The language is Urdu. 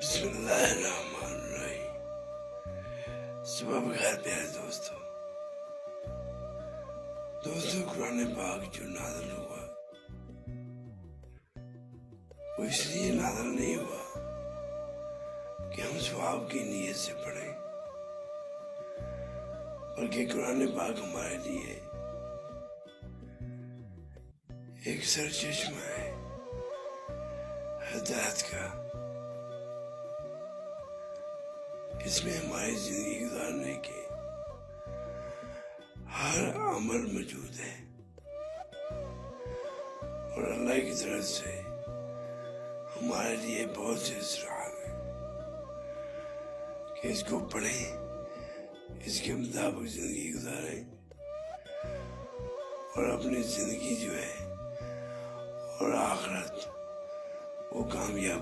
بسم اللہ الرحمن الرحیم۔ صبح بخیر پیارے دوستو، قرآن پاک جو نازل ہوا وہ اس لیے نازل نہیں ہوا کہ ہم ثواب کی نیت سے پڑھیں، بلکہ قرآن پاک ہمارے لیے ایک سرچشمہ ہے ہدایت کا۔ اس میں ہماری زندگی گزارنے کے ہر عمل موجود ہے، اور اللہ کی طرف سے ہمارے لیے بہت سے اصرار ہیں کہ اس کو پڑھیں، اس کے مطابق زندگی گزاریں، اور اپنی زندگی جو ہے اور آخرت وہ کامیاب